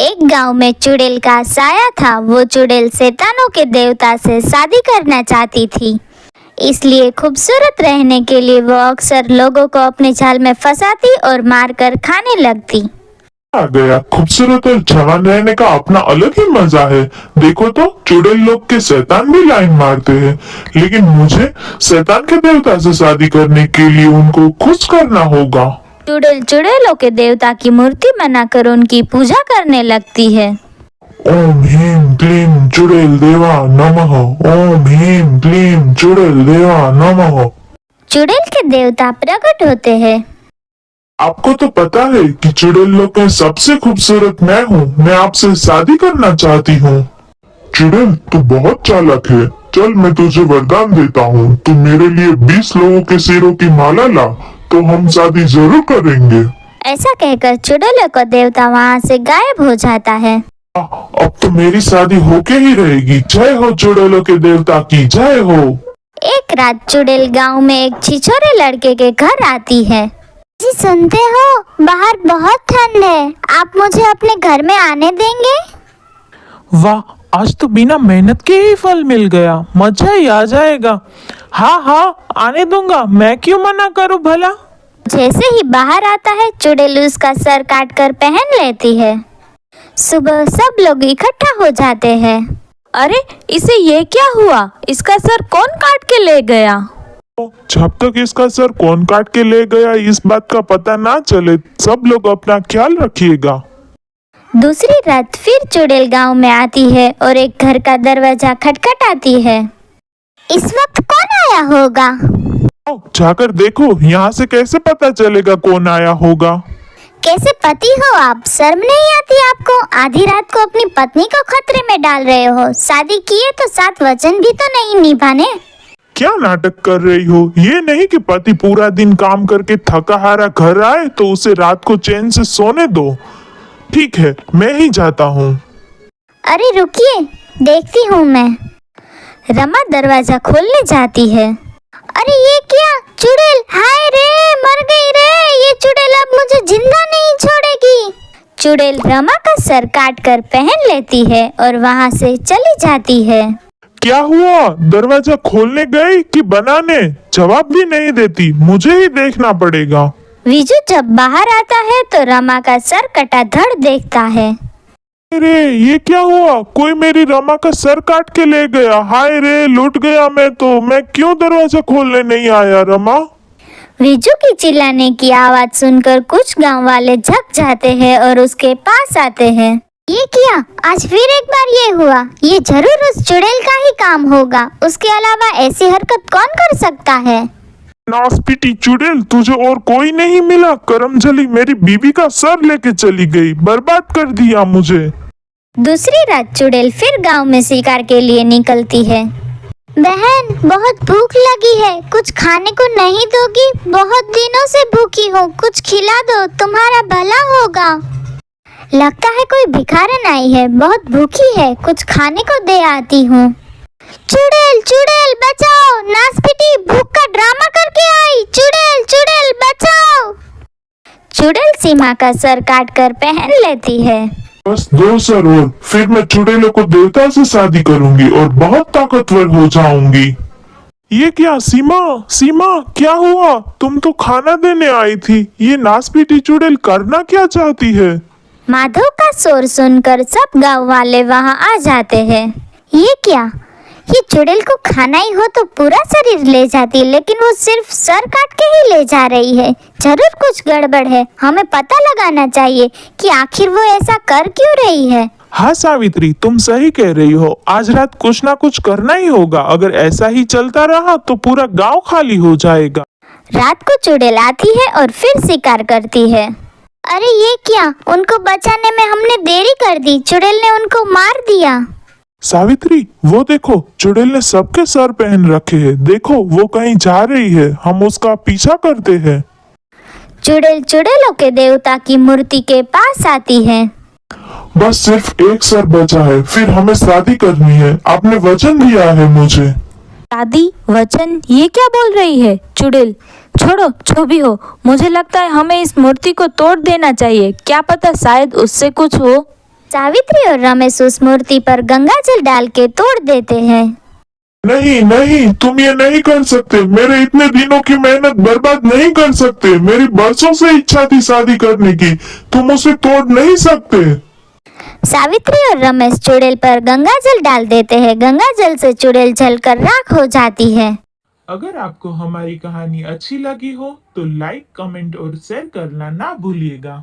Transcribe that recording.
एक गांव में चुड़ैल का साया था। वो चुड़ैल शैतानों के देवता से शादी करना चाहती थी। इसलिए खूबसूरत रहने के लिए वो अक्सर लोगों को अपने जाल में फंसाती और मारकर खाने लगती। आ गया। खूबसूरत और जवान रहने का अपना अलग ही मजा है। देखो तो चुड़ैल लोग के शैतान भी लाइन मारते हैं, लेकिन मुझे शैतान के देवता से शादी करने के लिए उनको खुश करना होगा। चुड़ैल चुड़ैलों के देवता की मूर्ति बनाकर उनकी पूजा करने लगती है। ओम ह्रीं क्लीं चुड़ैल देवा नमः। ओम ह्रीं क्लीं चुड़ैल देवा नमः। चुड़ैल के देवता प्रकट होते हैं। आपको तो पता है कि चुड़ैल लोग में सबसे खूबसूरत मैं हूँ। मैं आपसे शादी करना चाहती हूँ। चुड़ैल तू बहुत चालाक है। चल मैं तुझे वरदान देता हूँ, तू मेरे लिए 20 लोगों के सिरों की माला ला तो हम शादी जरूर करेंगे। ऐसा कहकर चुड़ैलों का देवता वहाँ से गायब हो जाता है। अब तो मेरी शादी होके ही रहेगी। जय हो चुड़ैलों के देवता की जय हो। एक रात चुड़ैल गांव में एक छिछोरे लड़के के घर आती है। जी सुनते हो, बाहर बहुत ठंड है, आप मुझे अपने घर में आने देंगे? वाह, आज तो बिना मेहनत के ही फल मिल गया, मजा ही आ जाएगा। हाँ हाँ, आने दूंगा, मैं क्यों मना करूं भला। जैसे ही बाहर आता है चुड़ैल उसका सर काट कर पहन लेती है। सुबह सब लोग इकट्ठा हो जाते हैं। अरे इसे ये क्या हुआ? इसका सर कौन काट के ले गया? जब तक इसका सर कौन काट के ले गया इस बात का पता ना चले, सब लोग अपना ख्याल रखिएगा। दूसरी रात फिर चुड़ैल गांव में आती है और एक घर का दरवाजा खटखटाती है। इस वक्त कौन आया होगा? जाकर देखो, यहाँ से कैसे पता चलेगा कौन आया होगा। कैसे पति हो आप? शर्म नहीं आती आपको? आधी रात को अपनी पत्नी को खतरे में डाल रहे हो। शादी किए तो 7 वचन भी तो नहीं निभाने। क्या नाटक कर रही हो? ये नहीं कि पति पूरा दिन काम करके थका हारा घर आए तो उसे रात को चैन से सोने दो। ठीक है, मैं ही जाता हूँ। अरे रुकिए, देखती हूँ मैं। रमा दरवाजा खोलने जाती है। अरे ये क्या? चुड़ैल! हाय रे, मर गई रे। ये चुड़ैल अब मुझे जिंदा नहीं छोड़ेगी। चुड़ैल रमा का सर काट कर पहन लेती है और वहाँ से चली जाती है। क्या हुआ? दरवाजा खोलने गई कि बनाने? जवाब भी नहीं देती, मुझे ही देखना पड़ेगा। विजू जब बाहर आता है तो रमा का सर कटा धड़ देखता है। अरे ये क्या हुआ? कोई मेरी रमा का सर काट के ले गया। हाय रे, लूट गया मैं तो। मैं क्यों दरवाजा खोलने नहीं आया रमा? विजू की चिल्लाने की आवाज सुनकर कुछ गांव वाले झक जाते हैं और उसके पास आते हैं। ये क्या? आज फिर एक बार ये हुआ। ये जरूर उस चुड़ैल का ही काम होगा। उसके अलावा ऐसी हरकत कौन कर सकता है? नासपीटी चुड़ैल, तुझे और कोई नहीं मिला? करमजली मेरी बीबी का सर लेके चली गई, बर्बाद कर दिया मुझे। दूसरी रात चुड़ैल फिर गांव में शिकार के लिए निकलती है। बहन, बहुत भूख लगी है, कुछ खाने को नहीं दोगी? बहुत दिनों से भूखी हूँ, कुछ खिला दो, तुम्हारा भला होगा। लगता है कोई भिखारन आई है, बहुत भूखी है, कुछ खाने को दे आती हूँ। चुड़ैल चुड़ैल बचाओ, नासपीटी भूख का ड्रामा करके आई। चुड़ैल चुड़ैल बचाओ। चुड़ैल सीमा का सर काट कर पहन लेती है। बस 2 सर और फिर मैं चुड़ैलों को देवता से शादी करूंगी और बहुत ताकतवर हो जाऊंगी। ये क्या? सीमा सीमा, क्या हुआ? तुम तो खाना देने आई थी। ये नासपीटी चुड़ैल करना क्या चाहती है? माधव का शोर सुनकर सब गांव वाले वहां आ जाते हैं। ये क्या? ये चुड़ैल को खाना ही हो तो पूरा शरीर ले जाती, लेकिन वो सिर्फ सर काट के ही ले जा रही है। जरूर कुछ गड़बड़ है, हमें पता लगाना चाहिए कि आखिर वो ऐसा कर क्यों रही है। हाँ सावित्री, तुम सही कह रही हो। आज रात कुछ ना कुछ करना ही होगा। अगर ऐसा ही चलता रहा तो पूरा गांव खाली हो जाएगा। रात को चुड़ैल आती है और फिर शिकार करती है। अरे ये क्या? उनको बचाने में हमने देरी कर दी, चुड़ैल ने उनको मार दिया। सावित्री, वो देखो, चुड़ैल ने सबके सर पहन रखे हैं। देखो, वो कहीं जा रही है, हम उसका पीछा करते हैं। चुड़ैल चुड़ैलों के देवता की मूर्ति के पास आती है। बस सिर्फ एक सर बचा है, फिर हमें शादी करनी है। आपने वचन दिया है मुझे। शादी? वचन? ये क्या बोल रही है चुड़ैल? छोड़ो, जो भी हो, मुझे लगता है हमें इस मूर्ति को तोड़ देना चाहिए। क्या पता शायद उससे कुछ हो। सावित्री और रमेश उस मूर्ति पर गंगा जल डाल के तोड़ देते हैं। नहीं नहीं, तुम ये नहीं कर सकते। मेरे इतने दिनों की मेहनत बर्बाद नहीं कर सकते। मेरी बरसों से इच्छा थी शादी करने की, तुम उसे तोड़ नहीं सकते। सावित्री और रमेश चुड़ैल पर गंगा जल डाल देते हैं। गंगा जल से चुड़ैल जलकर राख हो जाती है। अगर आपको हमारी कहानी अच्छी लगी हो तो लाइक, कमेंट और शेयर करना ना भूलिएगा।